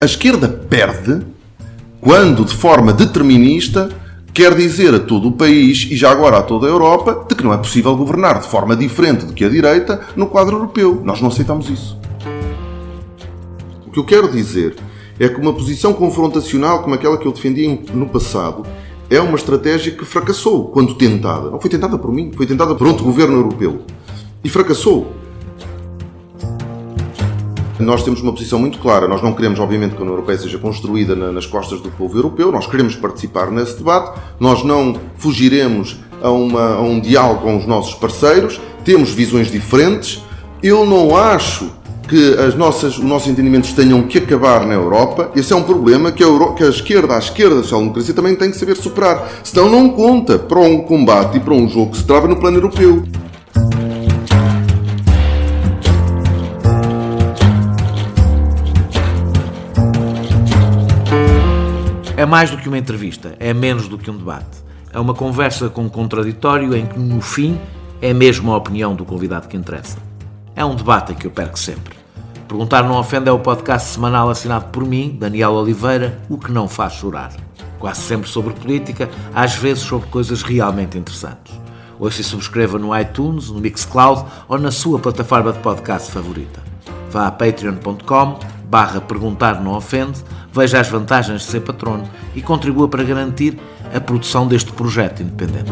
A esquerda perde quando, de forma determinista, quer dizer a todo o país e já agora a toda a Europa de que não é possível governar de forma diferente do que a direita no quadro europeu. Nós não aceitamos isso. O que eu quero dizer é que uma posição confrontacional como aquela que eu defendia no passado é uma estratégia que fracassou quando tentada. Não foi tentada por mim, foi tentada por outro governo europeu. E fracassou. Nós temos uma posição muito clara. Nós não queremos, obviamente, que a União Europeia seja construída nas costas do povo europeu. Nós queremos participar nesse debate. Nós não fugiremos a um diálogo com os nossos parceiros. Temos visões diferentes. Eu não acho que os nossos entendimentos tenham que acabar na Europa. Esse é um problema que a esquerda da social-democracia também tem que saber superar. Senão não conta para um combate e para um jogo que se trava no plano europeu. É mais do que uma entrevista, é menos do que um debate. É uma conversa com um contraditório em que, no fim, é mesmo a opinião do convidado que interessa. É um debate em que eu perco sempre. Perguntar Não Ofende é o podcast semanal assinado por mim, Daniel Oliveira, o que não faz chorar. Quase sempre sobre política, às vezes sobre coisas realmente interessantes. Ouça e subscreva no iTunes, no Mixcloud ou na sua plataforma de podcast favorita. Vá a patreon.com/perguntar não ofende, veja as vantagens de ser patrono e contribua para garantir a produção deste projeto independente.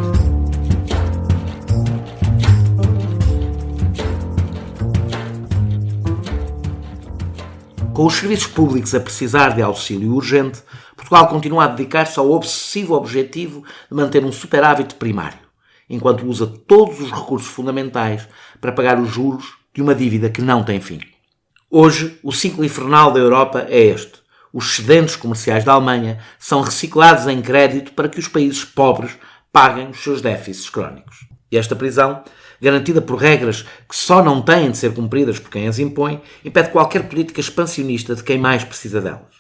Com os serviços públicos a precisar de auxílio urgente, Portugal continua a dedicar-se ao obsessivo objetivo de manter um superávit primário, enquanto usa todos os recursos fundamentais para pagar os juros de uma dívida que não tem fim. Hoje, o ciclo infernal da Europa é este. Os excedentes comerciais da Alemanha são reciclados em crédito para que os países pobres paguem os seus déficits crónicos. E esta prisão, garantida por regras que só não têm de ser cumpridas por quem as impõe, impede qualquer política expansionista de quem mais precisa delas.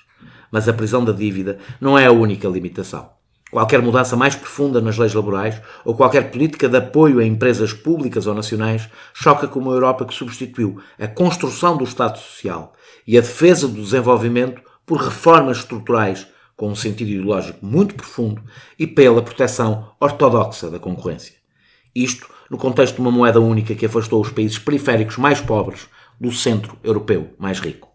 Mas a prisão da dívida não é a única limitação. Qualquer mudança mais profunda nas leis laborais ou qualquer política de apoio a empresas públicas ou nacionais choca com uma Europa que substituiu a construção do Estado Social e a defesa do desenvolvimento por reformas estruturais com um sentido ideológico muito profundo e pela proteção ortodoxa da concorrência. Isto no contexto de uma moeda única que afastou os países periféricos mais pobres do centro europeu mais rico.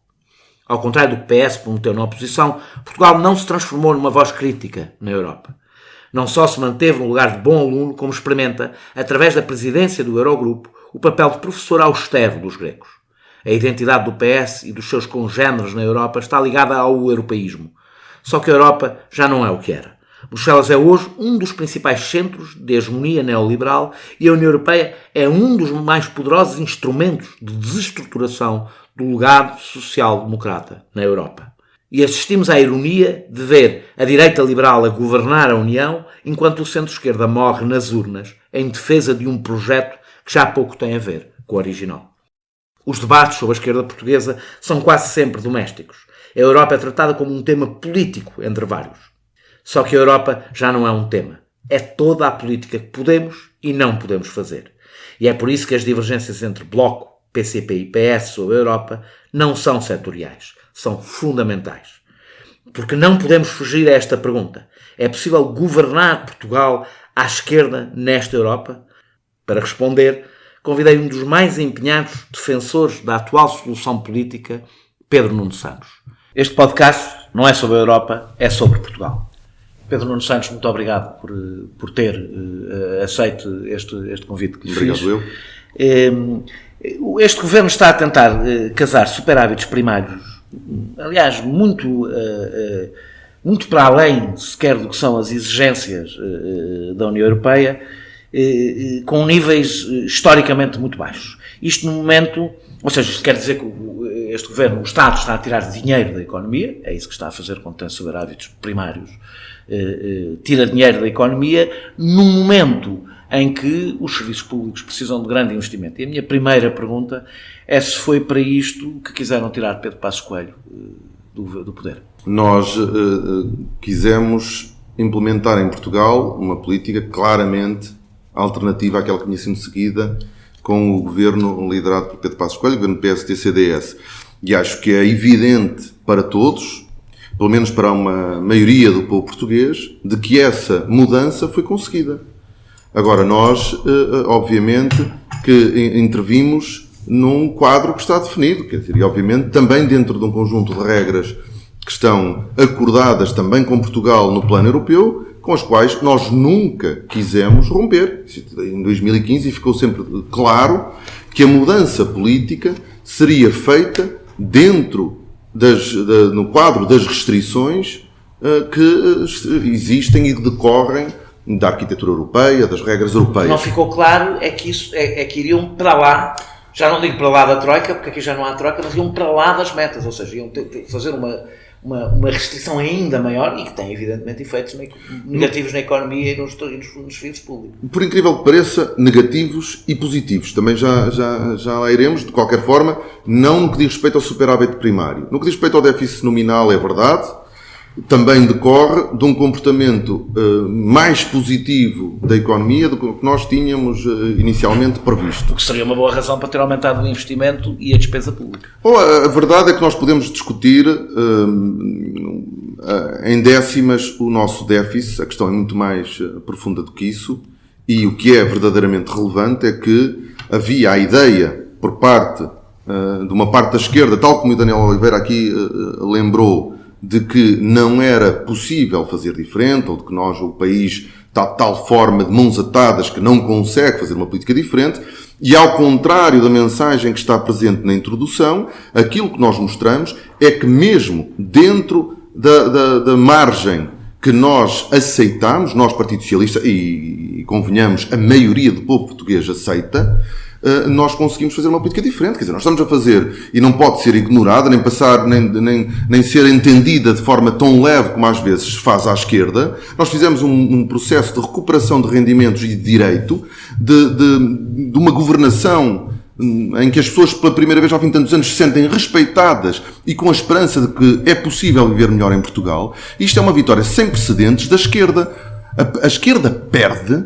Ao contrário do que o PS prometeu na oposição, Portugal não se transformou numa voz crítica na Europa. Não só se manteve no lugar de bom aluno, como experimenta, através da presidência do Eurogrupo, o papel de professor austero dos gregos. A identidade do PS e dos seus congêneres na Europa está ligada ao europeísmo. Só que a Europa já não é o que era. Bruxelas é hoje um dos principais centros de hegemonia neoliberal e a União Europeia é um dos mais poderosos instrumentos de desestruturação do legado social-democrata na Europa. E assistimos à ironia de ver a direita liberal a governar a União enquanto o centro-esquerda morre nas urnas em defesa de um projeto que já pouco tem a ver com o original. Os debates sobre a esquerda portuguesa são quase sempre domésticos. A Europa é tratada como um tema político entre vários. Só que a Europa já não é um tema. É toda a política que podemos e não podemos fazer. E é por isso que as divergências entre Bloco, PCP e PS sobre a Europa não são setoriais, são fundamentais. Porque não podemos fugir a esta pergunta. É possível governar Portugal à esquerda nesta Europa? Para responder, convidei um dos mais empenhados defensores da atual solução política, Pedro Nuno Santos. Este podcast não é sobre a Europa, é sobre Portugal. Pedro Nuno Santos, muito obrigado por ter aceito este convite que lhe fiz. Obrigado eu. Este governo está a tentar casar superávites primários, aliás, muito para além sequer do que são as exigências da União Europeia, com níveis historicamente muito baixos. Isto no momento, ou seja, isto quer dizer que este governo, o Estado, está a tirar dinheiro da economia, é isso que está a fazer quando tem superávites primários, tira dinheiro da economia num momento em que os serviços públicos precisam de grande investimento. E a minha primeira pergunta é se foi para isto que quiseram tirar Pedro Passos Coelho do poder. Nós quisemos implementar em Portugal uma política claramente alternativa àquela que tinha sido seguida com o governo liderado por Pedro Passos Coelho, o governo PSD-CDS. E acho que é evidente para todos, pelo menos para uma maioria do povo português, de que essa mudança foi conseguida. Agora, nós, obviamente, que intervimos num quadro que está definido, quer dizer, e obviamente também dentro de um conjunto de regras que estão acordadas também com Portugal no plano europeu, com as quais nós nunca quisemos romper. Em 2015 ficou sempre claro que a mudança política seria feita dentro no quadro das restrições que existem e decorrem da arquitetura europeia, das regras europeias. Não ficou claro é que iriam para lá, já não digo para lá da Troika, porque aqui já não há Troika, mas iam para lá das metas, ou seja, iam fazer uma restrição ainda maior e que tem evidentemente efeitos negativos na economia e nos serviços públicos. Por incrível que pareça, negativos e positivos. Também já lá iremos, de qualquer forma, não no que diz respeito ao superávit primário. No que diz respeito ao déficit nominal, é verdade, também decorre de um comportamento mais positivo da economia do que nós tínhamos inicialmente previsto. O que seria uma boa razão para ter aumentado o investimento e a despesa pública. Bom, a verdade é que nós podemos discutir em décimas o nosso déficit. A questão é muito mais profunda do que isso. E o que é verdadeiramente relevante é que havia a ideia por parte de uma parte da esquerda, tal como o Daniel Oliveira aqui lembrou, de que não era possível fazer diferente, ou de que o país está de tal forma de mãos atadas que não consegue fazer uma política diferente, e ao contrário da mensagem que está presente na introdução, aquilo que nós mostramos é que mesmo dentro da margem que nós aceitamos, nós Partido Socialista, e convenhamos, a maioria do povo português aceita, nós conseguimos fazer uma política diferente. Quer dizer, nós estamos a fazer, e não pode ser ignorada, nem passar, nem ser entendida de forma tão leve como às vezes se faz à esquerda. Nós fizemos um processo de recuperação de rendimentos e de direito, de uma governação em que as pessoas pela primeira vez ao fim de tantos anos se sentem respeitadas e com a esperança de que é possível viver melhor em Portugal. Isto é uma vitória sem precedentes da esquerda. A esquerda perde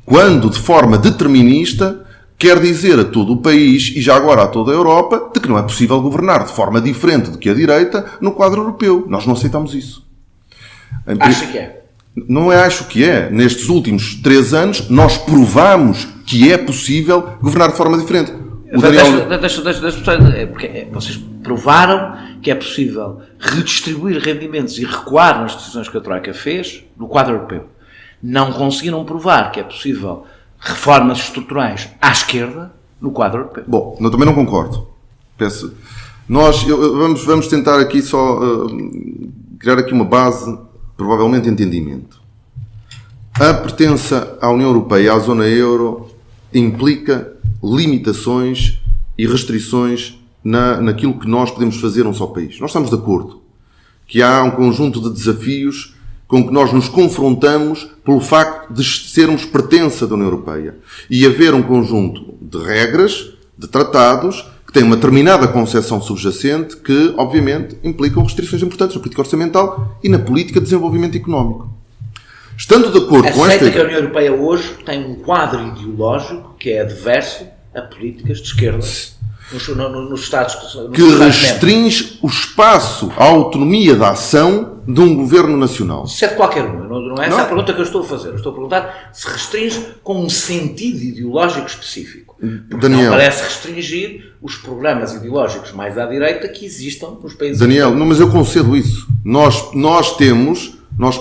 quando, de forma determinista, quer dizer a todo o país, e já agora a toda a Europa, de que não é possível governar de forma diferente do que a direita no quadro europeu. Nós não aceitamos isso. Acha que é? Não é acho que é. Nestes últimos 3 anos, nós provamos que é possível governar de forma diferente. Porque vocês provaram que é possível redistribuir rendimentos e recuar nas decisões que a Troika fez no quadro europeu. Não conseguiram provar que é possível reformas estruturais à esquerda no quadro europeu. Bom, eu também não concordo. Vamos tentar aqui só criar aqui uma base, provavelmente, de entendimento. A pertença à União Europeia e à zona euro implica limitações e restrições naquilo que nós podemos fazer num só país. Nós estamos de acordo que há um conjunto de desafios com que nós nos confrontamos pelo facto de sermos pertença da União Europeia e haver um conjunto de regras, de tratados, que têm uma determinada concepção subjacente que, obviamente, implicam restrições importantes na política orçamental e na política de desenvolvimento económico. Estando de acordo com esta... Aceita que a União Europeia hoje tem um quadro ideológico que é adverso a políticas de esquerda nos Estados que restringe o espaço, a autonomia da ação de um governo nacional. Isso é de qualquer um. Não é essa a pergunta que eu estou a fazer. Eu estou a perguntar se restringe com um sentido ideológico específico. Daniel, não parece restringir os programas ideológicos mais à direita que existam nos países... Daniel, não, mas eu concedo isso. Nós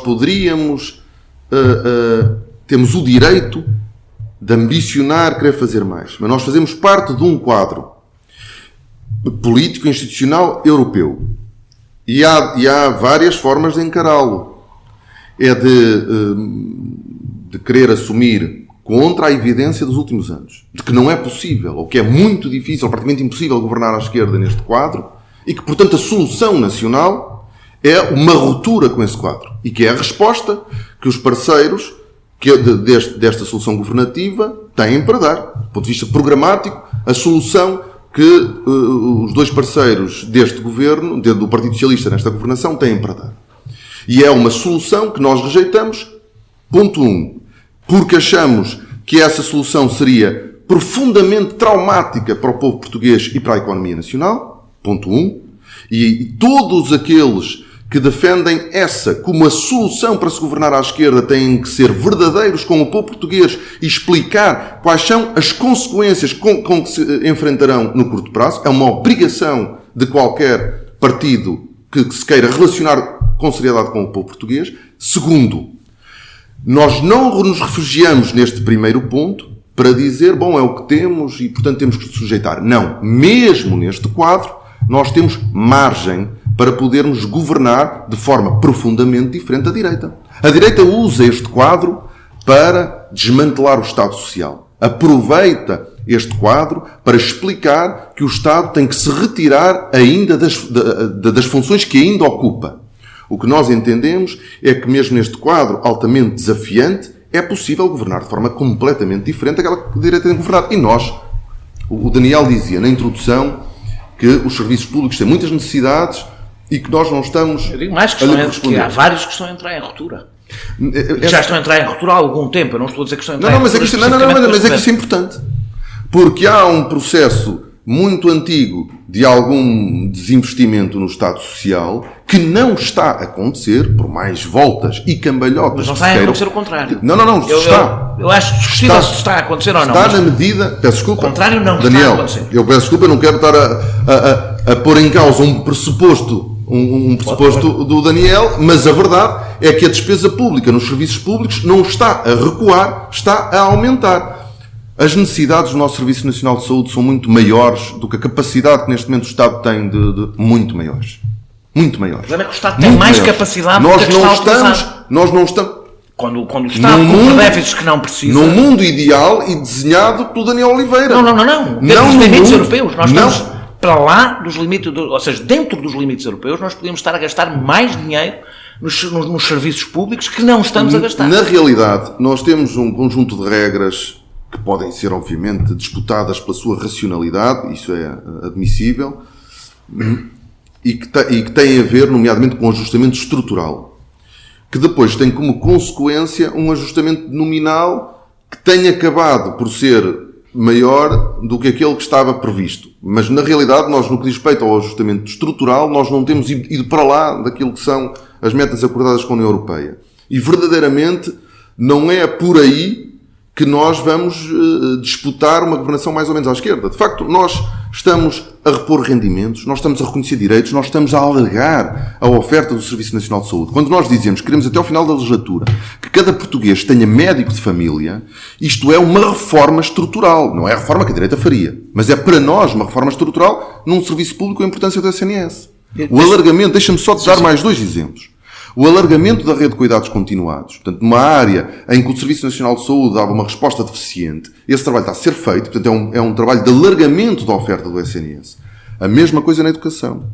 poderíamos... temos o direito de ambicionar, querer fazer mais. Mas nós fazemos parte de um quadro político institucional europeu. E há várias formas de encará-lo. É de querer assumir contra a evidência dos últimos anos, de que não é possível, ou que é muito difícil, praticamente impossível governar à esquerda neste quadro, e que, portanto, a solução nacional é uma ruptura com esse quadro. E que é a resposta que os parceiros desta solução governativa têm para dar. Do ponto de vista programático, a solução que os dois parceiros deste governo, do Partido Socialista nesta governação, têm para dar. E é uma solução que nós rejeitamos, ponto 1, porque achamos que essa solução seria profundamente traumática para o povo português e para a economia nacional, ponto 1, E todos aqueles que defendem essa como a solução para se governar à esquerda têm que ser verdadeiros com o povo português e explicar quais são as consequências com que se enfrentarão no curto prazo. É uma obrigação de qualquer partido que se queira relacionar com seriedade com o povo português. Segundo, nós não nos refugiamos neste primeiro ponto para dizer, bom, é o que temos e, portanto, temos que sujeitar. Não. Mesmo neste quadro, nós temos margem para podermos governar de forma profundamente diferente da direita. A direita usa este quadro para desmantelar o Estado Social. Aproveita este quadro para explicar que o Estado tem que se retirar ainda das funções que ainda ocupa. O que nós entendemos é que mesmo neste quadro altamente desafiante é possível governar de forma completamente diferente daquela que a direita tem governado. E nós, o Daniel dizia na introdução que os serviços públicos têm muitas necessidades e que nós não estamos Eu digo mais que há vários que estão a entrar em ruptura. Já estão a entrar em ruptura há algum tempo. Eu não estou a dizer que estão a entrar em ruptura. Mas é que isso é importante. Porque há um processo muito antigo de algum desinvestimento no Estado Social que não está a acontecer, por mais voltas e cambalhotas. Mas não está a acontecer o contrário. Não, está. Eu acho discutível se está a acontecer ou não. Está na medida... Peço desculpa. O contrário não Daniel, está a acontecer. Eu peço desculpa, eu não quero estar a pôr em causa um pressuposto do Daniel, mas a verdade é que a despesa pública nos serviços públicos não está a recuar, está a aumentar. As necessidades do nosso Serviço Nacional de Saúde são muito maiores do que a capacidade que neste momento o Estado tem de muito maiores. Muito maiores. Mas é que o Estado tem mais capacidade do que nós não estamos... Quando o Estado cumpre déficits que não precisa... Num mundo ideal e desenhado pelo Daniel Oliveira. Não. Dentro dos limites europeus. Nós estamos para lá dos limites... Ou seja, dentro dos limites europeus, nós podemos estar a gastar mais dinheiro nos serviços públicos que não estamos a gastar. Na realidade, nós temos um conjunto de regras que podem ser, obviamente, disputadas pela sua racionalidade, isso é admissível, e que têm a ver, nomeadamente, com o ajustamento estrutural, que depois tem como consequência um ajustamento nominal que tem acabado por ser maior do que aquele que estava previsto. Mas, na realidade, nós, no que diz respeito ao ajustamento estrutural, nós não temos ido para lá daquilo que são as metas acordadas com a União Europeia. E, verdadeiramente, não é por aí que nós vamos disputar uma governação mais ou menos à esquerda. De facto, nós estamos a repor rendimentos, nós estamos a reconhecer direitos, nós estamos a alargar a oferta do Serviço Nacional de Saúde. Quando nós dizemos que queremos até ao final da legislatura que cada português tenha médico de família, isto é uma reforma estrutural. Não é a reforma que a direita faria, mas é para nós uma reforma estrutural num serviço público com a importância do SNS. O alargamento, deixa-me só te dar mais dois exemplos. O alargamento da rede de cuidados continuados, portanto, numa área em que o Serviço Nacional de Saúde dava uma resposta deficiente, esse trabalho está a ser feito, portanto, é um trabalho de alargamento da oferta do SNS. A mesma coisa na educação.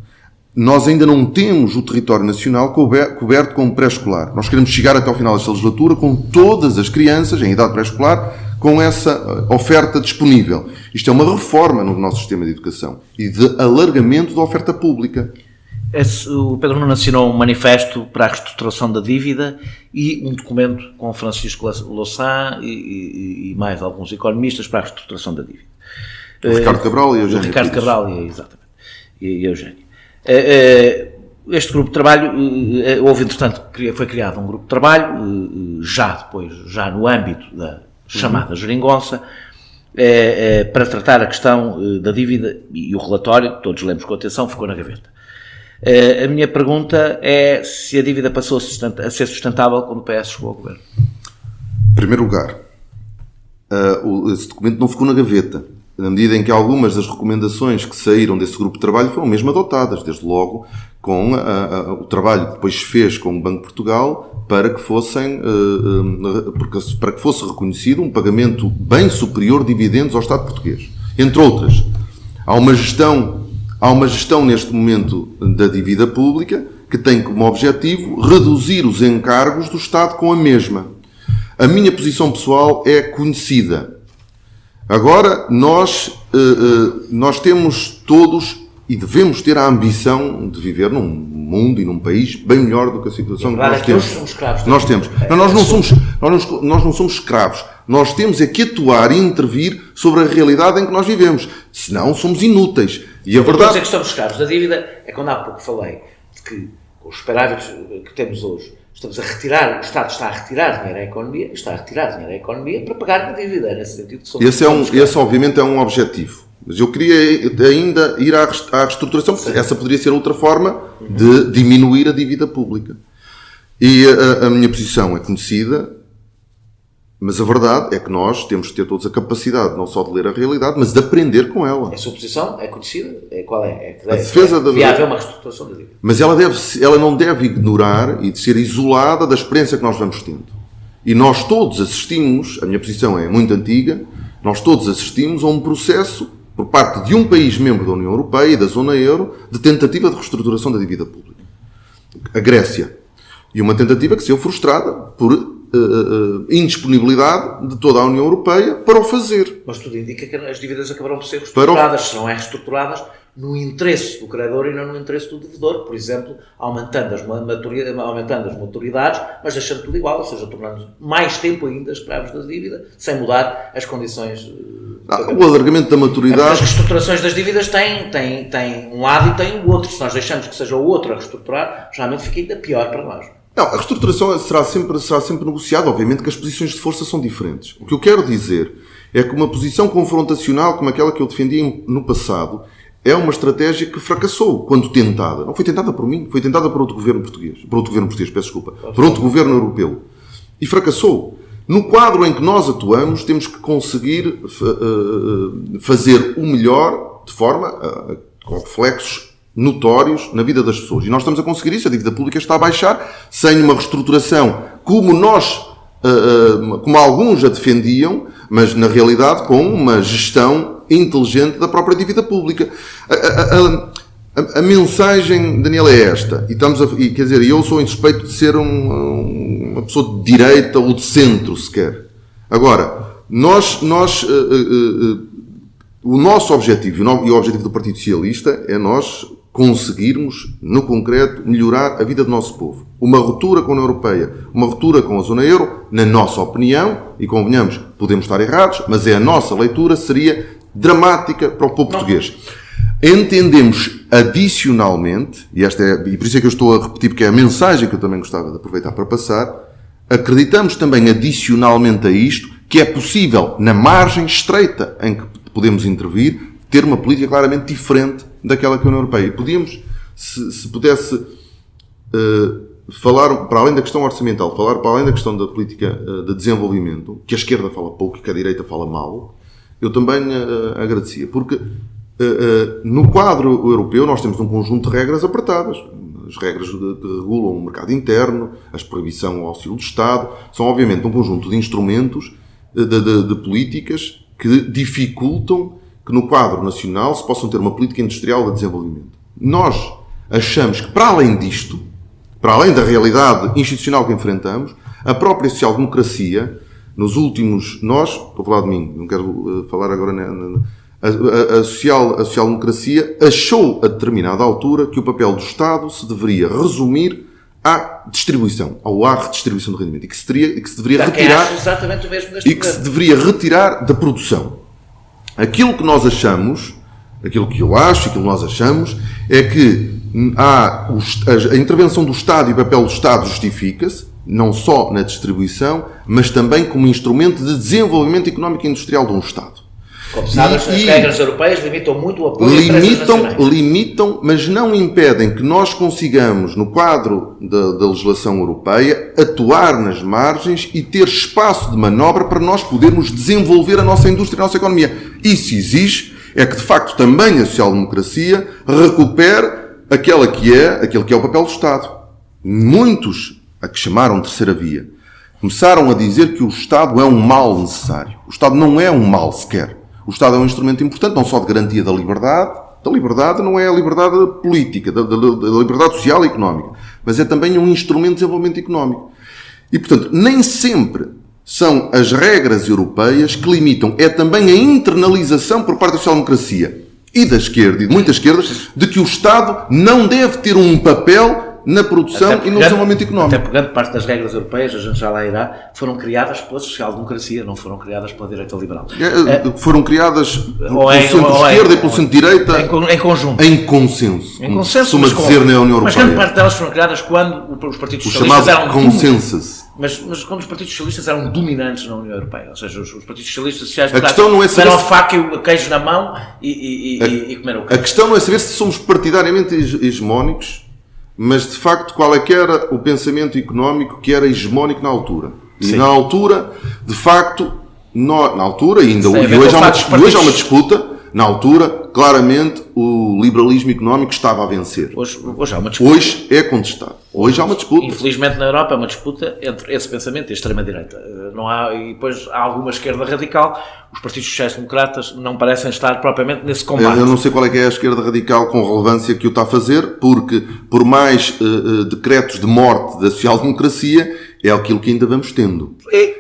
Nós ainda não temos o território nacional coberto com pré-escolar. Nós queremos chegar até ao final desta legislatura com todas as crianças em idade pré-escolar com essa oferta disponível. Isto é uma reforma no nosso sistema de educação e de alargamento da oferta pública. O Pedro Nuno assinou um manifesto para a reestruturação da dívida e um documento com Francisco Louçã e mais alguns economistas para a reestruturação da dívida. Ricardo Cabral e Eugénio. Ricardo Cabral, exatamente. E Eugénio. Este grupo de trabalho, houve entretanto, foi criado um grupo de trabalho, já no âmbito da chamada geringonça, para tratar a questão da dívida e o relatório, todos lemos com atenção, ficou na gaveta. A minha pergunta é se a dívida passou a ser sustentável quando o PS chegou ao governo. Em primeiro lugar, esse documento não ficou na gaveta, na medida em que algumas das recomendações que saíram desse grupo de trabalho foram mesmo adotadas, desde logo com o trabalho que depois se fez com o Banco de Portugal para que fosse reconhecido um pagamento bem superior de dividendos ao Estado português. Entre outras, há uma gestão neste momento da dívida pública que tem como objetivo reduzir os encargos do Estado com a mesma. A minha posição pessoal é conhecida. Agora, nós temos todos e devemos ter a ambição de viver num mundo e num país bem melhor do que a situação que nós temos. Nós temos. Nós não somos escravos. Nós temos é que atuar e intervir sobre a realidade em que nós vivemos. Senão, somos inúteis. E a verdade é que estamos escravos da dívida é quando há pouco falei de que com os superávites que temos hoje estamos a retirar, o Estado está a retirar dinheiro à economia, para pagar a dívida, nesse sentido. Esse obviamente é um objetivo. Mas eu queria ainda ir à reestruturação, porque essa poderia ser outra forma de diminuir a dívida pública. E a minha posição é conhecida, mas a verdade é que nós temos que ter todos a capacidade não só de ler a realidade, mas de aprender com ela. A sua posição é conhecida? Qual é? A defesa da devia haver uma reestruturação da dívida. Mas ela não deve ignorar e de ser isolada da experiência que nós vamos tendo. E nós todos assistimos, a minha posição é muito antiga, nós todos assistimos a um processo por parte de um país membro da União Europeia e da zona euro de tentativa de reestruturação da dívida pública. A Grécia. E uma tentativa que se deu frustrada por indisponibilidade de toda a União Europeia para o fazer. Mas tudo indica que as dívidas acabarão por ser reestruturadas, se não é reestruturadas no interesse do credor e não no interesse do devedor, por exemplo, aumentando as maturidades, mas deixando tudo igual, ou seja, tornando mais tempo ainda escravos da dívida, sem mudar as condições. O alargamento da maturidade... As reestruturações das dívidas têm um lado e têm o outro. Se nós deixamos que seja o outro a reestruturar, geralmente fica ainda pior para nós. Não, a reestruturação será sempre negociada, obviamente que as posições de força são diferentes. O que eu quero dizer é que uma posição confrontacional como aquela que eu defendi no passado é uma estratégia que fracassou quando tentada. Não foi tentada por mim, foi tentada por outro governo português. Por outro governo europeu. E fracassou. No quadro em que nós atuamos, temos que conseguir fazer o melhor de forma com reflexos notórios na vida das pessoas. E nós estamos a conseguir isso. A dívida pública está a baixar sem uma reestruturação como alguns a defendiam, mas na realidade com uma gestão inteligente da própria dívida pública. A mensagem, Daniel, é esta. Quer dizer, eu sou insuspeito de ser uma pessoa de direita ou de centro, sequer. Agora, o nosso objetivo e o objetivo do Partido Socialista é nós conseguirmos, no concreto, melhorar a vida do nosso povo. Uma ruptura com a União Europeia, uma ruptura com a zona euro, na nossa opinião, e convenhamos, podemos estar errados, mas é a nossa leitura, seria dramática para o povo português. Entendemos adicionalmente, e por isso é que eu estou a repetir, porque é a mensagem que eu também gostava de aproveitar para passar, acreditamos também adicionalmente a isto, que é possível, na margem estreita em que podemos intervir, ter uma política claramente diferente daquela que a União Europeia. E podíamos, se pudesse falar, para além da questão orçamental, falar para além da questão da política de desenvolvimento, que a esquerda fala pouco e que a direita fala mal, eu também agradecia. Porque no quadro europeu nós temos um conjunto de regras apertadas. As regras que regulam o mercado interno, a proibição ao auxílio do Estado, são obviamente um conjunto de instrumentos, de políticas que dificultam que no quadro nacional se possam ter uma política industrial de desenvolvimento. Nós achamos que, para além disto, para além da realidade institucional que enfrentamos, a própria social-democracia, nos últimos... estou a falar de mim, não quero falar agora... A social-democracia achou a determinada altura que o papel do Estado se deveria resumir à distribuição, à redistribuição do rendimento, e que se deveria retirar... exatamente o mesmo neste e que se deveria retirar da produção. Aquilo que nós achamos, aquilo que eu acho, aquilo que nós achamos, é que a intervenção do Estado e o papel do Estado justifica-se, não só na distribuição, mas também como instrumento de desenvolvimento económico e industrial de um Estado. Como sabem, as regras europeias limitam muito o apoio às empresas nacionais. Limitam, mas não impedem que nós consigamos, no quadro da legislação europeia, atuar nas margens e ter espaço de manobra para nós podermos desenvolver a nossa indústria e a nossa economia. Isso exige é que, de facto, também a social-democracia recupere aquele que é o papel do Estado. Muitos, a que chamaram terceira via, começaram a dizer que o Estado é um mal necessário. O Estado não é um mal sequer. O Estado é um instrumento importante, não só de garantia da liberdade não é a liberdade política, da liberdade social e económica, mas é também um instrumento de desenvolvimento económico. E, portanto, nem sempre são as regras europeias que limitam, é também a internalização por parte da social-democracia e da esquerda, e de muitas esquerdas, de que o Estado não deve ter um papel na produção e no desenvolvimento económico. Até porque grande parte das regras europeias, a gente já lá irá, foram criadas pela social-democracia, não foram criadas pela direita liberal. Foram criadas pelo centro-esquerda e pelo centro-direita em conjunto. Em consenso. Em consenso, costuma dizer na União Europeia. Mas grande parte delas foram criadas quando os partidos socialistas eram consensus. Mas quando os partidos socialistas eram dominantes na União Europeia, ou seja, os partidos socialistas sociais tiveram a faca e o queijo na mão e comeram o queijo. A questão não é saber se somos partidariamente hegemónicos, mas de facto qual é que era o pensamento económico que era hegemónico na altura. E Sim. na altura, de facto, na altura, ainda hoje há uma disputa, na altura, claramente, o liberalismo económico estava a vencer. Hoje há uma disputa. Hoje é contestado. Hoje há uma disputa. Infelizmente na Europa há uma disputa entre esse pensamento e a extrema-direita. E depois há alguma esquerda radical. Os partidos sociais-democratas não parecem estar propriamente nesse combate. Eu não sei qual é que é a esquerda radical com relevância que o está a fazer, porque por mais decretos de morte da social-democracia, é aquilo que ainda vamos tendo.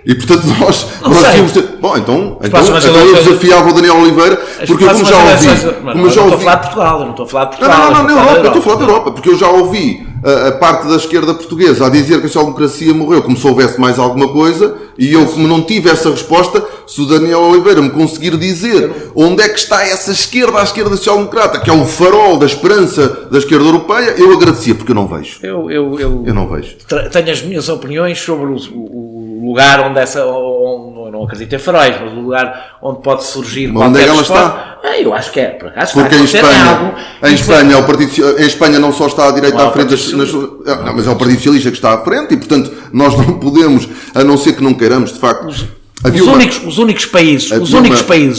E portanto nós temos... Bom, então eu desafiava o Daniel Oliveira, porque eu como já ouvi... Eu estou a falar de Portugal, eu não estou a falar de Portugal. Não, eu estou a falar da Europa, porque eu já ouvi a parte da esquerda portuguesa a dizer que a social-democracia morreu como se houvesse mais alguma coisa, e eu, como não tive essa resposta, se o Daniel Oliveira me conseguir dizer onde é que está essa esquerda, a esquerda social-democrata, que é o farol da esperança da esquerda europeia, eu agradecia, porque eu não vejo. Eu não vejo. Tenho as minhas opiniões sobre o lugar onde eu não acredito em faróis, mas o lugar onde pode surgir qualquer onde é que ela está? Eu acho que é, por acaso. Porque em Espanha não só está a direita à frente, mas é o Partido Socialista que está à frente, e portanto nós não podemos, a não ser que não queiramos, de facto. Os únicos países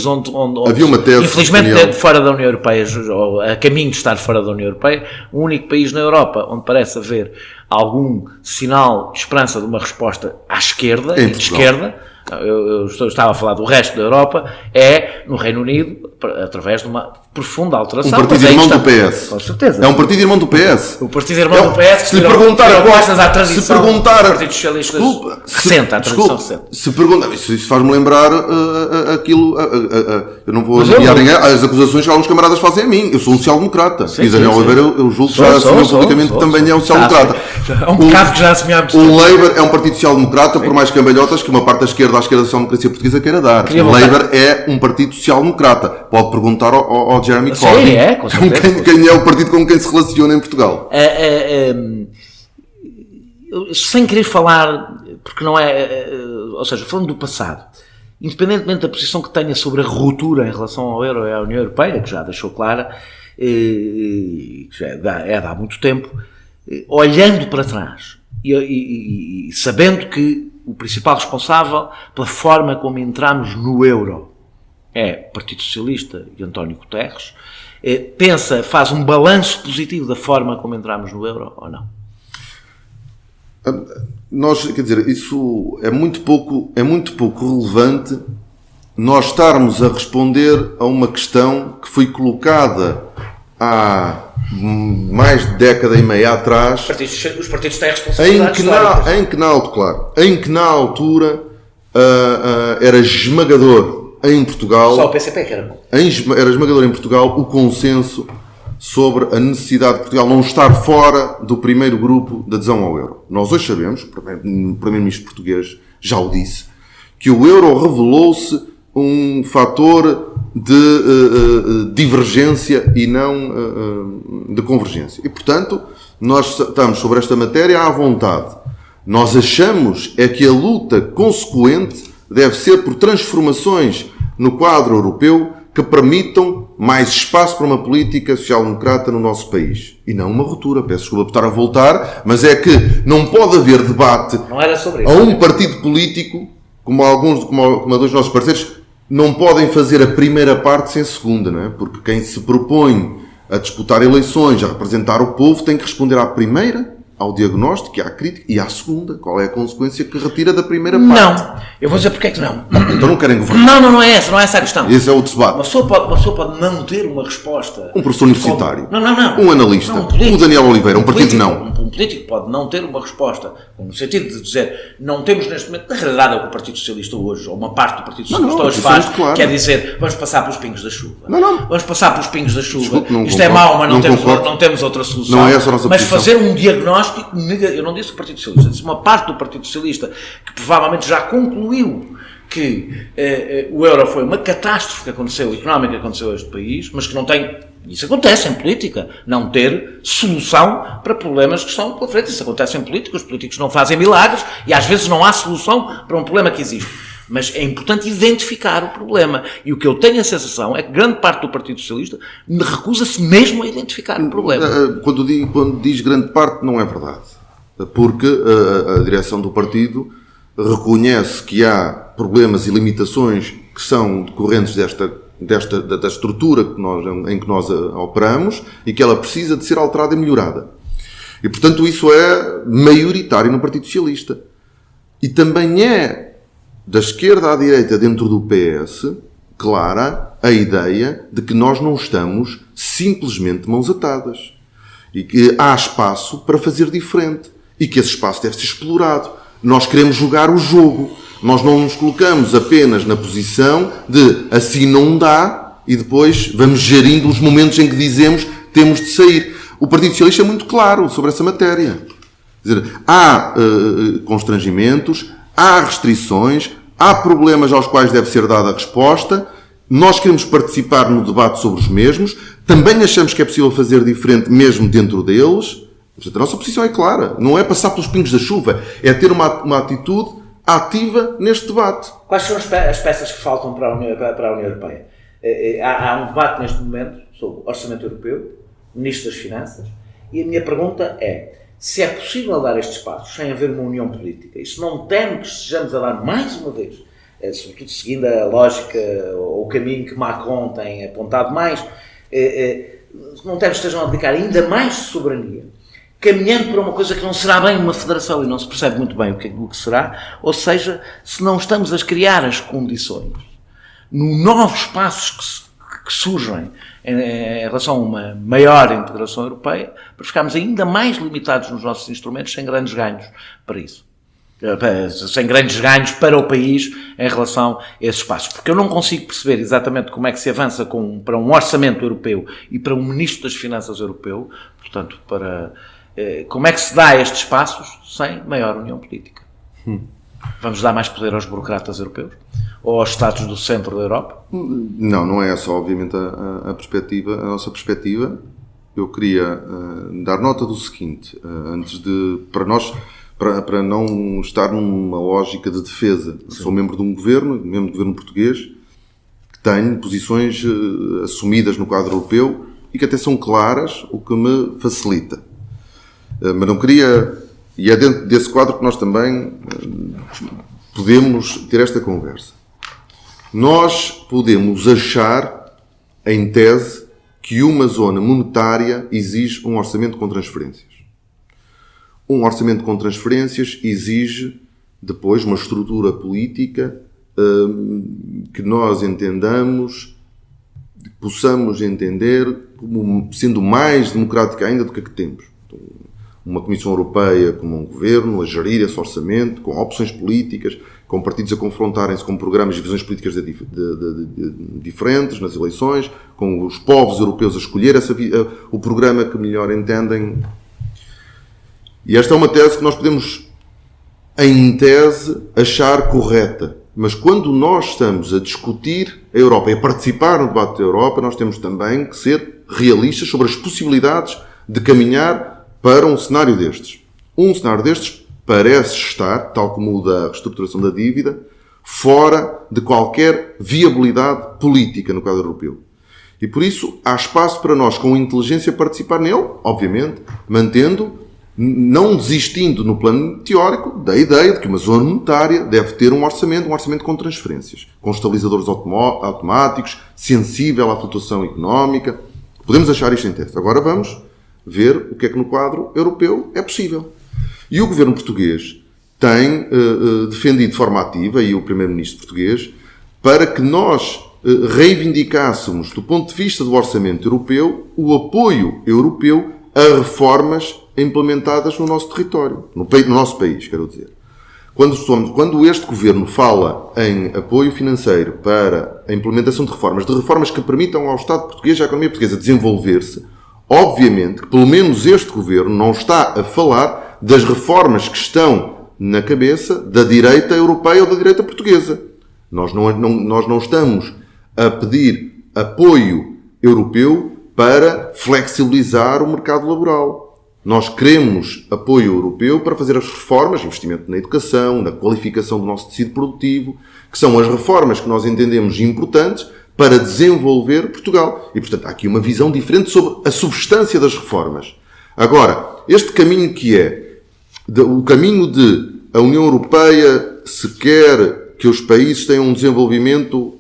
onde havia uma tese, infelizmente fora da União Europeia, ou a caminho de estar fora da União Europeia, o único país na Europa onde parece haver algum sinal de esperança de uma resposta à esquerda, de esquerda, eu estava a falar do resto da Europa, é no Reino Unido, através de uma profunda alteração. Um partido irmão do PS. Com certeza. É um partido irmão do PS. O partido irmão do PS, se lhe perguntar à tradição do Partido Socialista recente, à tradição recente. Se perguntar, isso faz-me lembrar aquilo, eu não vou enviar ninguém, as acusações que alguns camaradas fazem a mim. Eu sou um social-democrata. E Daniel Oliveira, eu julgo que já assumiu publicamente que também é um social-democrata. É um bocado que já assumiu. O Labour é um partido social-democrata, por mais cambalhotas que uma parte da esquerda à esquerda da social-democracia portuguesa queira dar. O Labour é um partido social-democrata. Pode perguntar ao Jeremy Corbyn. Com certeza. Quem é o partido com quem se relaciona em Portugal. Sem querer falar, porque não é... ou seja, falando do passado, independentemente da posição que tenha sobre a ruptura em relação ao euro e à União Europeia, que já deixou clara, que já é de há muito tempo, olhando para trás e sabendo que o principal responsável pela forma como entramos no euro é o Partido Socialista e António Guterres, faz um balanço positivo da forma como entramos no euro ou não? Quer dizer, isso é muito pouco relevante nós estarmos a responder a uma questão que foi colocada há mais de década e meia atrás. Os partidos têm responsabilidades históricas. Em que na altura era esmagador em Portugal. Só o PCP que era bom. Era esmagador em Portugal o consenso sobre a necessidade de Portugal não estar fora do primeiro grupo de adesão ao euro. Nós hoje sabemos, o Primeiro-Ministro português já o disse, que o euro revelou-se um fator de divergência e não de convergência. E, portanto, nós estamos sobre esta matéria à vontade. Nós achamos é que a luta consequente deve ser por transformações no quadro europeu que permitam mais espaço para uma política social-democrata no nosso país. E não uma ruptura. Peço desculpa por estar a voltar, mas é que não pode haver debate a um partido político, como a dois dos nossos parceiros, não podem fazer a primeira parte sem a segunda, não é? Porque quem se propõe a disputar eleições, a representar o povo, tem que responder à primeira, ao diagnóstico e à crítica, e à segunda, qual é a consequência que retira da primeira parte? Não, eu vou dizer porque é que não. Então não querem governar. Não é essa a questão. Esse é o debate. Uma pessoa pode não ter uma resposta. Um professor universitário. Não. Um analista. Não, um político, o Daniel Oliveira. Um partido político, não. Um político pode não ter uma resposta, no sentido de dizer, não temos neste momento, na realidade é o que o Partido Socialista hoje, ou uma parte do Partido Socialista hoje faz, claro. quer dizer, vamos passar pelos pingos da chuva. Não. Vamos passar pelos pingos da chuva. Desculpe, não Isto concordo. é mau, mas Não não temos outra solução. Não é essa a nossa mas posição. fazer um diagnóstico, eu não disse o Partido Socialista, disse uma parte do Partido Socialista que provavelmente já concluiu que o euro foi uma catástrofe económica que aconteceu a este país, mas que não tem, isso acontece em política, não ter solução para problemas que estão pela frente. Isso acontece em política, os políticos não fazem milagres e às vezes não há solução para um problema que existe. Mas é importante identificar o problema. E o que eu tenho a sensação é que grande parte do Partido Socialista recusa-se mesmo a identificar o problema. Quando diz grande parte, não é verdade. Porque a direção do partido reconhece que há problemas e limitações que são decorrentes da estrutura em que nós operamos e que ela precisa de ser alterada e melhorada. E, portanto, isso é maioritário no Partido Socialista. E também é da esquerda à direita dentro do PS clara a ideia de que nós não estamos simplesmente mãos atadas. E que há espaço para fazer diferente. E que esse espaço deve ser explorado. Nós queremos jogar o jogo. Nós não nos colocamos apenas na posição de assim não dá e depois vamos gerindo os momentos em que dizemos temos de sair. O Partido Socialista é muito claro sobre essa matéria. Quer dizer, há constrangimentos, há restrições, há problemas aos quais deve ser dada a resposta. Nós queremos participar no debate sobre os mesmos. Também achamos que é possível fazer diferente mesmo dentro deles. Portanto, a nossa posição é clara. Não é passar pelos pingos da chuva. É ter uma atitude ativa neste debate. Quais são as peças que faltam para a União Europeia? Há um debate neste momento sobre orçamento europeu, Ministro das Finanças, e a minha pergunta é se é possível dar estes passos sem haver uma união política. Isso não teme que estejamos a dar mais uma vez, sobretudo seguindo a lógica ou o caminho que Macron tem apontado mais, não teme que estejam a dedicar ainda mais soberania, caminhando para uma coisa que não será bem uma federação e não se percebe muito bem o que será, ou seja, se não estamos a criar as condições no novos passos que surgem em relação a uma maior integração europeia, para ficarmos ainda mais limitados nos nossos instrumentos sem grandes ganhos para isso. Sem grandes ganhos para o país em relação a esses passos. Porque eu não consigo perceber exatamente como é que se avança para um orçamento europeu e para um Ministro das Finanças europeu, portanto, como é que se dá estes passos sem maior união política? Vamos dar mais poder aos burocratas europeus? Ou aos Estados do centro da Europa? Não é essa, obviamente, a nossa perspectiva. Eu queria dar nota do seguinte, para não estar numa lógica de defesa. Sim. Sou membro de um governo português, que tem posições assumidas no quadro europeu e que até são claras, o que me facilita. Mas não queria... E é dentro desse quadro que nós também podemos ter esta conversa. Nós podemos achar, em tese, que uma zona monetária exige um orçamento com transferências. Um orçamento com transferências exige, depois, uma estrutura política que nós entendamos, possamos entender como sendo mais democrática ainda do que a que temos. Uma Comissão Europeia como um governo a gerir esse orçamento, com opções políticas, com partidos a confrontarem-se com programas e visões políticas diferentes nas eleições, com os povos europeus a escolher o programa que melhor entendem. E esta é uma tese que nós podemos, em tese, achar correta. Mas quando nós estamos a discutir a Europa e a participar no debate da Europa, nós temos também que ser realistas sobre as possibilidades de caminhar para um cenário destes. Um cenário destes parece estar, tal como o da reestruturação da dívida, fora de qualquer viabilidade política no quadro europeu. E por isso há espaço para nós, com inteligência, participar nele, obviamente, não desistindo no plano teórico da ideia de que uma zona monetária deve ter um orçamento com transferências, com estabilizadores automáticos, sensível à flutuação económica. Podemos achar isto em tese. Agora vamos ver o que é que no quadro europeu é possível. E o governo português tem defendido de forma ativa, e o primeiro-ministro português, para que nós reivindicássemos, do ponto de vista do orçamento europeu, o apoio europeu a reformas implementadas no nosso território, no nosso país, quero dizer. Quando este governo fala em apoio financeiro para a implementação de reformas que permitam ao Estado português e à economia portuguesa desenvolver-se, obviamente que pelo menos este governo não está a falar das reformas que estão na cabeça da direita europeia ou da direita portuguesa. Nós não estamos a pedir apoio europeu para flexibilizar o mercado laboral. Nós queremos apoio europeu para fazer as reformas, investimento na educação, na qualificação do nosso tecido produtivo, que são as reformas que nós entendemos importantes para desenvolver Portugal. E, portanto, há aqui uma visão diferente sobre a substância das reformas. Agora, este caminho que é o caminho de a União Europeia, se quer que os países tenham um desenvolvimento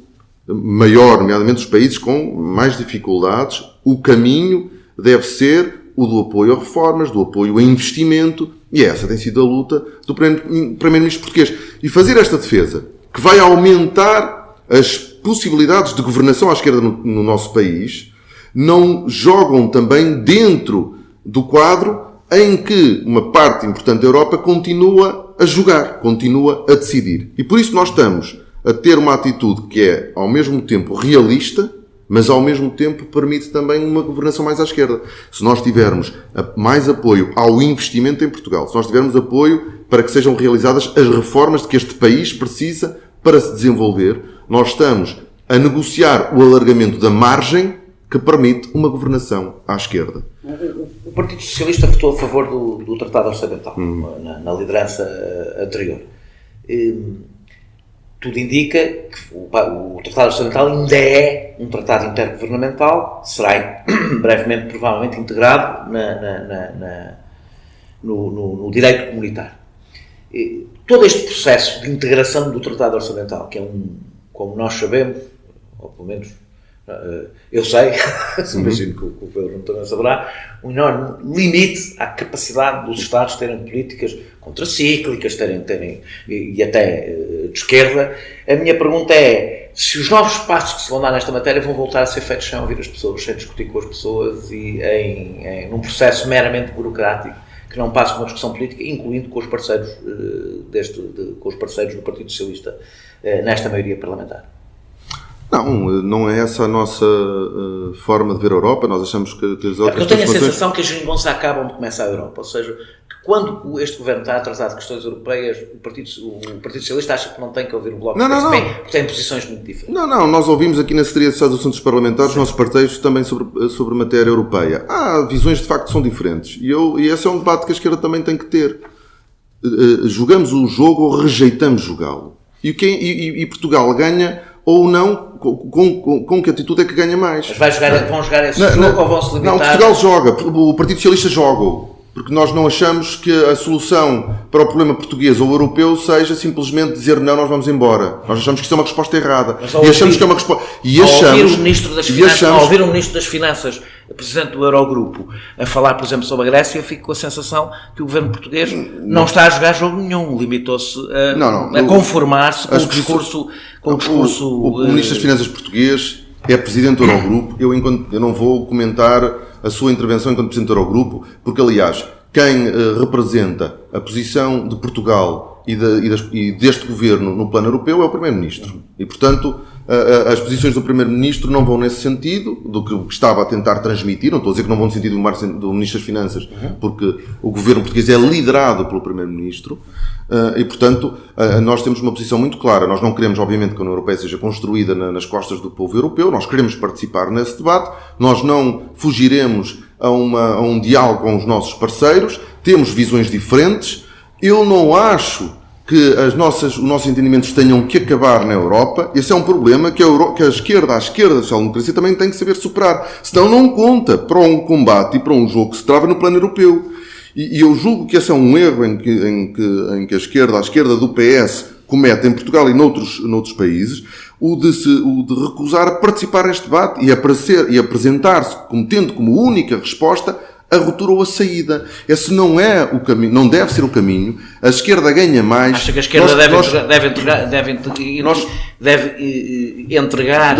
maior, nomeadamente os países com mais dificuldades, o caminho deve ser o do apoio a reformas, do apoio a investimento, e essa tem sido a luta do Primeiro-Ministro português. E fazer esta defesa, que vai aumentar as possibilidades de governação à esquerda no nosso país, não jogam também dentro do quadro em que uma parte importante da Europa continua a jogar, continua a decidir. E por isso nós estamos a ter uma atitude que é, ao mesmo tempo, realista, mas ao mesmo tempo permite também uma governação mais à esquerda. Se nós tivermos mais apoio ao investimento em Portugal, se nós tivermos apoio para que sejam realizadas as reformas de que este país precisa para se desenvolver, nós estamos a negociar o alargamento da margem que permite uma governação à esquerda. O Partido Socialista votou a favor do Tratado Orçamental, na liderança anterior. Tudo indica que o Tratado Orçamental ainda é um tratado intergovernamental, será brevemente, provavelmente, integrado no direito comunitário. Todo este processo de integração do Tratado Orçamental, que é como nós sabemos, ou pelo menos eu sei, imagino que o Pedro também saberá, um enorme limite à capacidade dos Estados terem políticas contracíclicas, e até de esquerda. A minha pergunta é se os novos passos que se vão dar nesta matéria vão voltar a ser feitos sem ouvir as pessoas, sem discutir com as pessoas e num processo meramente burocrático que não passa por uma discussão política, incluindo com os parceiros com os parceiros do Partido Socialista nesta maioria parlamentar. Não é essa a nossa forma de ver a Europa. Nós achamos que as outras... Eu tenho a sensação que as geringonças acabam de começar a Europa. Ou seja, que quando este governo está a tratar de questões europeias, o Partido Socialista acha que não tem que ouvir o Bloco de Esquerda, porque tem posições muito diferentes. Nós ouvimos aqui na Secretaria de Estado dos Assuntos Parlamentares, os nossos parceiros também sobre matéria europeia. Há visões de facto que são diferentes. E esse é um debate que a esquerda também tem que ter. Jogamos o jogo ou rejeitamos jogá-lo? E Portugal ganha ou não, com que atitude é que ganha mais? Mas vão jogar esse jogo ou vão se limitar? Não, Portugal joga, o Partido Socialista joga, porque nós não achamos que a solução para o problema português ou europeu seja simplesmente dizer não, nós vamos embora. Nós achamos que isso é uma resposta errada. E achamos que é uma resposta... Ao ouvir o Ministro das Finanças, o Presidente do Eurogrupo, a falar, por exemplo, sobre a Grécia, eu fico com a sensação que o Governo português não está a jogar jogo nenhum, limitou-se a conformar-se com o discurso... O Ministro das Finanças português é Presidente do Eurogrupo. Eu não vou comentar a sua intervenção enquanto Presidente do Eurogrupo, porque, aliás, quem representa a posição de Portugal e deste Governo no plano europeu é o Primeiro-Ministro. E, portanto, as posições do Primeiro-Ministro não vão nesse sentido do que estava a tentar transmitir. Não estou a dizer que não vão no sentido do Ministro das Finanças, porque o Governo português é liderado pelo Primeiro-Ministro. E, portanto, nós temos uma posição muito clara. Nós não queremos, obviamente, que a União Europeia seja construída nas costas do povo europeu. Nós queremos participar nesse debate. Nós não fugiremos a um diálogo com os nossos parceiros. Temos visões diferentes. Eu não acho que os nossos entendimentos tenham que acabar na Europa. Esse é um problema que a esquerda da social-democracia também tem que saber superar. Senão não conta para um combate e para um jogo que se trava no plano europeu. E eu julgo que esse é um erro em que a esquerda do PS comete em Portugal e noutros países, o de recusar a participar neste debate e apresentar-se tendo como única resposta a ruptura ou a saída. Esse não é o caminho, não deve ser o caminho. A esquerda ganha mais. Acha que a esquerda deve entregar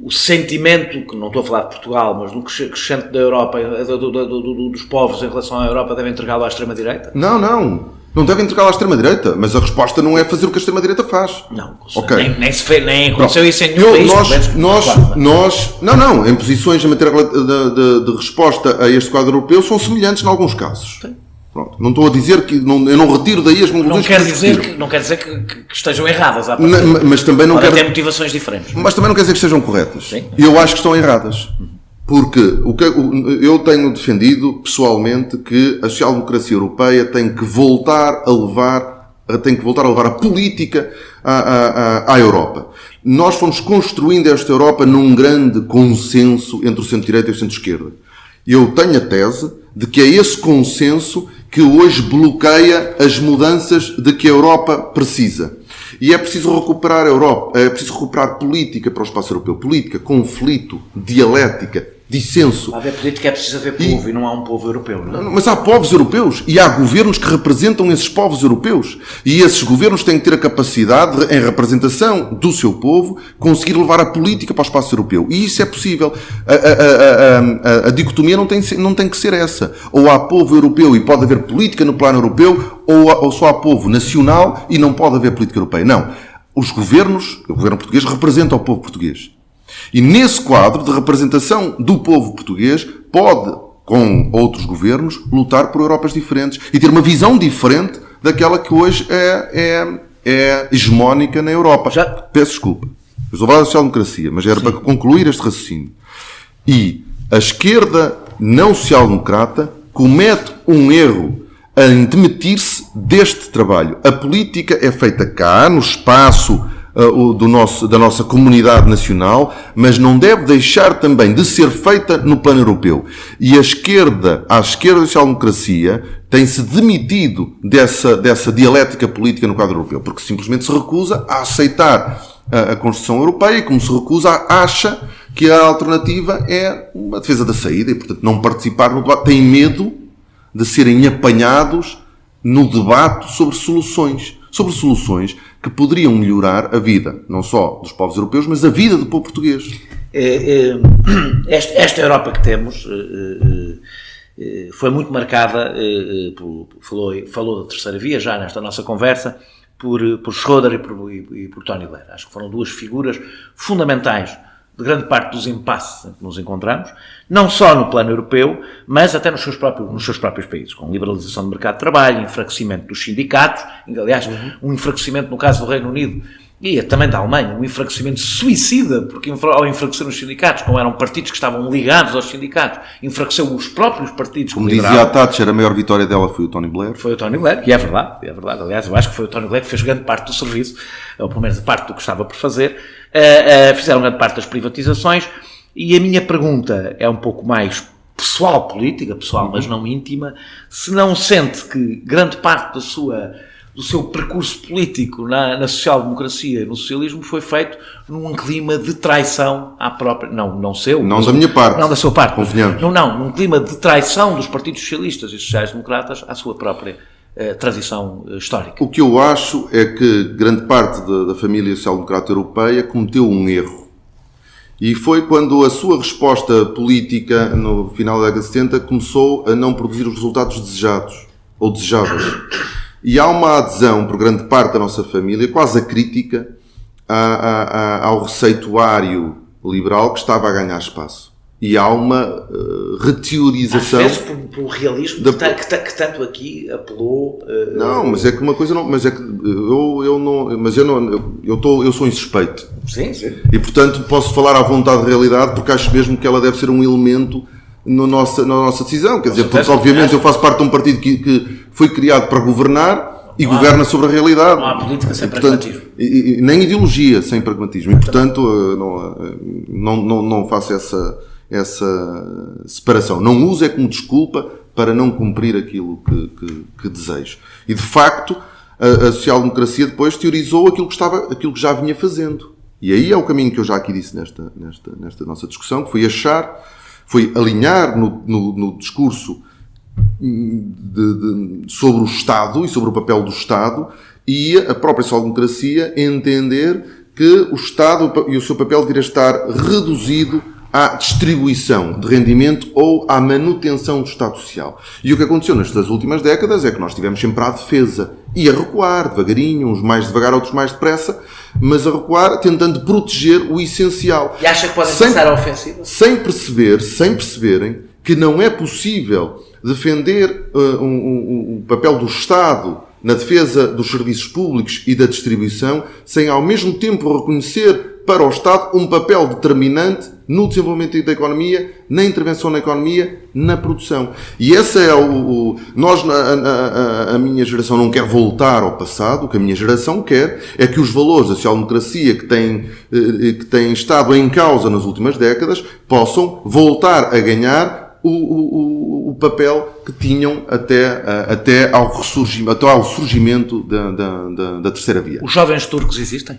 o sentimento, que não estou a falar de Portugal, mas do crescente da Europa, dos povos em relação à Europa, deve entregá-lo à extrema-direita? Não deve entregá-lo à extrema-direita, mas a resposta não é fazer o que a extrema-direita faz. Não, okay. nem aconteceu isso em nenhum país. Em posições em matéria de resposta a este quadro europeu são semelhantes em alguns casos. Sim. Pronto. Não estou a dizer que... eu não retiro daí as conclusões não quer dizer que estejam erradas. Mas também não quer... ter motivações diferentes. Mas também não quer dizer que estejam corretas. Sim. Eu acho que estão erradas. Porque eu tenho defendido, pessoalmente, que a social-democracia europeia tem que voltar a levar a política à Europa. Nós fomos construindo esta Europa num grande consenso entre o centro-direita e o centro-esquerda. Eu tenho a tese de que é esse consenso que hoje bloqueia as mudanças de que a Europa precisa. E é preciso recuperar a Europa, é preciso recuperar política para o espaço europeu. Política, conflito, dialética, dissenso. Para haver política é preciso haver povo e não há um povo europeu, não é? Mas há povos europeus e há governos que representam esses povos europeus. E esses governos têm que ter a capacidade, em representação do seu povo, conseguir levar a política para o espaço europeu. E isso é possível. A dicotomia não tem que ser essa. Ou há povo europeu e pode haver política no plano europeu, ou só há povo nacional e não pode haver política europeia. Não. O governo português representa o povo português. E nesse quadro de representação do povo português pode, com outros governos, lutar por Europas diferentes e ter uma visão diferente daquela que hoje é hegemónica na Europa. Peço desculpa. Eu estou a falar da social-democracia, mas era para concluir este raciocínio. E a esquerda não social-democrata comete um erro em demitir-se deste trabalho. A política é feita cá, no espaço da nossa comunidade nacional, mas não deve deixar também de ser feita no plano europeu. E a esquerda da social-democracia tem-se demitido dessa dialética política no quadro europeu, porque simplesmente se recusa a aceitar a Constituição Europeia e, como se recusa, acha que a alternativa é a defesa da saída e, portanto, não participar no debate. Tem medo de serem apanhados no debate sobre soluções que poderiam melhorar a vida, não só dos povos europeus, mas a vida do povo português. Esta Europa que temos foi muito marcada, falou da terceira via já nesta nossa conversa, por Schröder e por Tony Blair. Acho que foram duas figuras fundamentais de grande parte dos impasses em que nos encontramos, não só no plano europeu, mas até nos seus próprios países, com liberalização do mercado de trabalho, enfraquecimento dos sindicatos, aliás, um enfraquecimento no caso do Reino Unido e também da Alemanha, um enfraquecimento suicida, porque ao enfraquecer os sindicatos, não eram partidos que estavam ligados aos sindicatos, enfraqueceu os próprios partidos. Como dizia a Thatcher, a maior vitória dela foi o Tony Blair. Foi o Tony Blair, e é verdade. Aliás, eu acho que foi o Tony Blair que fez grande parte do serviço, ou pelo menos parte do que estava por fazer. Fizeram grande parte das privatizações, e a minha pergunta é um pouco mais pessoal, mas não íntima, se não sente que grande parte do seu percurso político na social-democracia e no socialismo foi feito num clima de traição à própria... Não seu. Não da minha parte. Não da sua parte. Convenhamos. Num clima de traição dos partidos socialistas e sociais-democratas à sua própria tradição histórica. O que eu acho é que grande parte da família social-democrata europeia cometeu um erro. E foi quando a sua resposta política, no final da década de 70, começou a não produzir os resultados desejados ou desejáveis. E há uma adesão por grande parte da nossa família, quase a crítica, ao receituário liberal que estava a ganhar espaço. E há uma reteorização... Às vezes pelo realismo que tanto aqui apelou... Não, mas é que uma coisa não... Mas é que eu sou insuspeito. Sim. E, portanto, posso falar à vontade de realidade, porque acho mesmo que ela deve ser um elemento na nossa decisão. Quer dizer, porque obviamente eu faço parte de um partido que foi criado para governar e governa sobre a realidade. Não há política sem pragmatismo. E nem ideologia sem pragmatismo. E, portanto, não faço essa separação. Não uso como desculpa para não cumprir aquilo que desejo. E, de facto, a social-democracia depois teorizou aquilo que já vinha fazendo. E aí é o caminho que eu já aqui disse nesta nossa discussão, que foi achar Foi alinhar no discurso sobre o Estado e sobre o papel do Estado e a própria social-democracia entender que o Estado e o seu papel deveria estar reduzido à distribuição de rendimento ou à manutenção do Estado Social. E o que aconteceu nestas últimas décadas é que nós estivemos sempre à defesa e a recuar, devagarinho, uns mais devagar, outros mais depressa, mas a recuar tentando proteger o essencial. E acha que podem passar à ofensiva? Sem perceberem que não é possível defender o papel do Estado na defesa dos serviços públicos e da distribuição sem ao mesmo tempo reconhecer para o Estado um papel determinante no desenvolvimento da economia, na intervenção na economia, na produção. E esse é a minha geração não quer voltar ao passado. O que a minha geração quer é que os valores da social-democracia que têm estado em causa nas últimas décadas possam voltar a ganhar o papel que tinham até ao surgimento da terceira via. Os jovens turcos existem?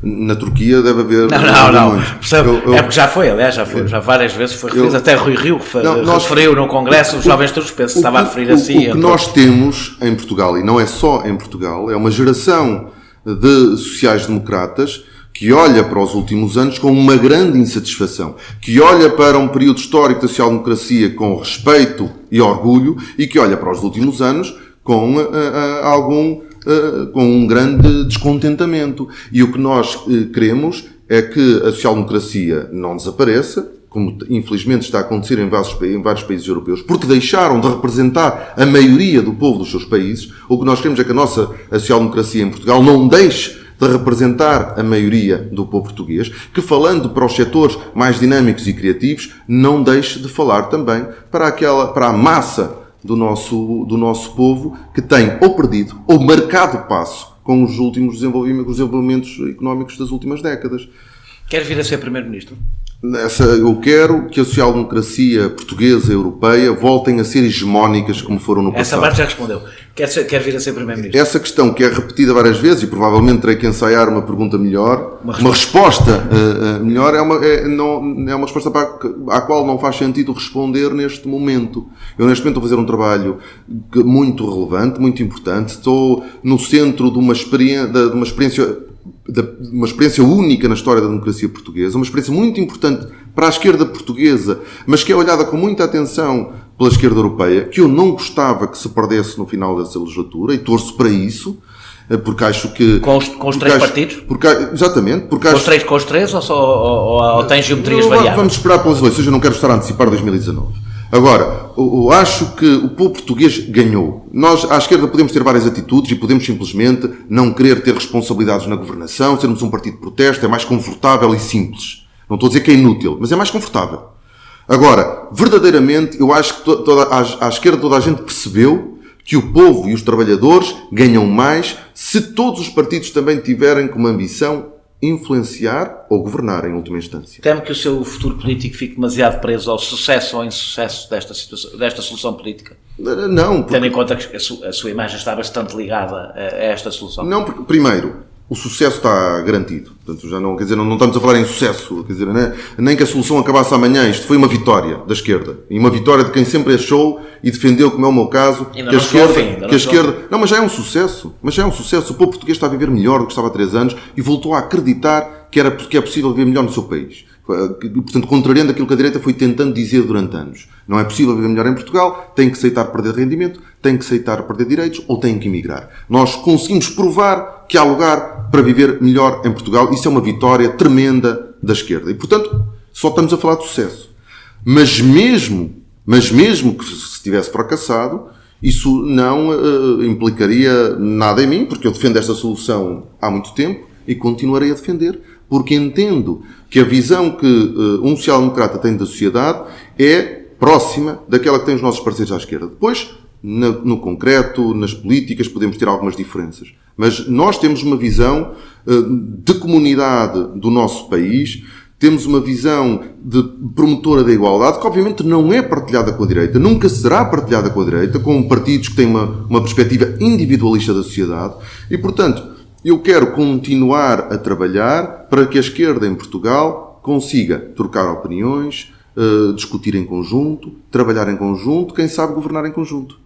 Na Turquia deve haver... Não. É porque já foi, aliás, já várias vezes foi referido. Até Rui Rio referiu no Congresso os jovens turcos, penso que estava a referir assim. O que nós temos em Portugal, e não é só em Portugal, é uma geração de sociais-democratas que olha para os últimos anos com uma grande insatisfação, que olha para um período histórico da social-democracia com respeito e orgulho e que olha para os últimos anos com um grande descontentamento. E o que nós queremos é que a social-democracia não desapareça, como infelizmente está a acontecer em vários países europeus, porque deixaram de representar a maioria do povo dos seus países. O que nós queremos é que a social-democracia em Portugal não deixe de representar a maioria do povo português, que falando para os setores mais dinâmicos e criativos, não deixe de falar também para a massa do nosso povo que tem ou perdido ou marcado passo com os últimos desenvolvimentos económicos das últimas décadas. Quer vir a ser Primeiro-Ministro? Eu quero que a social-democracia portuguesa e europeia voltem a ser hegemónicas como foram no passado. Essa parte já respondeu. Quer vir a ser Primeiro-Ministro? Essa questão que é repetida várias vezes e provavelmente terei que ensaiar uma pergunta melhor, uma resposta melhor, é uma resposta à qual não faz sentido responder neste momento. Eu neste momento estou a fazer um trabalho muito relevante, muito importante. Estou no centro de uma experiência única na história da democracia portuguesa, uma experiência muito importante para a esquerda portuguesa, mas que é olhada com muita atenção pela esquerda europeia, que eu não gostava que se perdesse no final dessa legislatura, e torço para isso, porque acho que... Com os três partidos? Exatamente. Com os três ou tem geometrias variáveis? Vamos esperar pelas eleições, eu não quero estar a antecipar 2019. Agora, eu acho que o povo português ganhou. Nós, à esquerda, podemos ter várias atitudes e podemos simplesmente não querer ter responsabilidades na governação, sermos um partido de protesto, é mais confortável e simples. Não estou a dizer que é inútil, mas é mais confortável. Agora, verdadeiramente, eu acho que à esquerda toda a gente percebeu que o povo e os trabalhadores ganham mais se todos os partidos também tiverem como ambição influenciar ou governar em última instância. Teme que o seu futuro político fique demasiado preso ao sucesso ou insucesso desta solução política? Não. Tendo em conta que a sua imagem está bastante ligada a esta solução. Não, porque, primeiro, o sucesso está garantido. Portanto, já não estamos a falar em sucesso. Quer dizer, nem que a solução acabasse amanhã. Isto foi uma vitória da esquerda. E uma vitória de quem sempre achou e defendeu, como é o meu caso, que a esquerda... Não, mas já é um sucesso. O povo português está a viver melhor do que estava há 3 anos e voltou a acreditar que é possível viver melhor no seu país. Portanto, contrariando aquilo que a direita foi tentando dizer durante anos. Não é possível viver melhor em Portugal, tem que aceitar perder rendimento, tem que aceitar perder direitos ou tem que emigrar. Nós conseguimos provar que há lugar para viver melhor em Portugal. Isso é uma vitória tremenda da esquerda. E, portanto, só estamos a falar de sucesso. Mas mesmo que se tivesse fracassado, isso não implicaria nada em mim, porque eu defendo esta solução há muito tempo e continuarei a defender, porque entendo que a visão que um social-democrata tem da sociedade é próxima daquela que têm os nossos parceiros à esquerda. Depois, no concreto, nas políticas, podemos ter algumas diferenças. Mas nós temos uma visão de comunidade do nosso país, temos uma visão de promotora da igualdade, que obviamente não é partilhada com a direita, nunca será partilhada com a direita, com partidos que têm uma perspectiva individualista da sociedade. E, portanto, eu quero continuar a trabalhar para que a esquerda em Portugal consiga trocar opiniões, discutir em conjunto, trabalhar em conjunto, quem sabe governar em conjunto.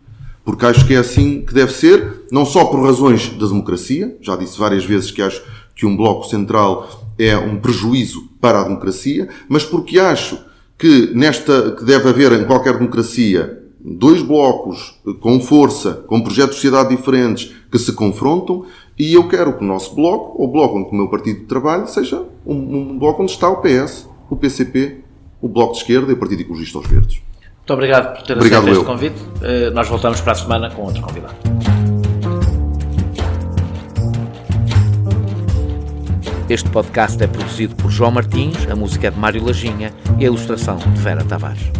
Porque acho que é assim que deve ser, não só por razões da democracia, já disse várias vezes que acho que um bloco central é um prejuízo para a democracia, mas porque acho que deve haver em qualquer democracia 2 blocos com força, com projetos de sociedade diferentes, que se confrontam, e eu quero que o nosso bloco, ou o bloco onde o meu partido de trabalho, seja um bloco onde está o PS, o PCP, o Bloco de Esquerda e o Partido Ecologista aos Verdes. Muito obrigado por ter aceito este convite. Nós voltamos para a semana com outro convidado. Este podcast é produzido por João Martins, a música é de Mário Lajinha e a ilustração de Vera Tavares.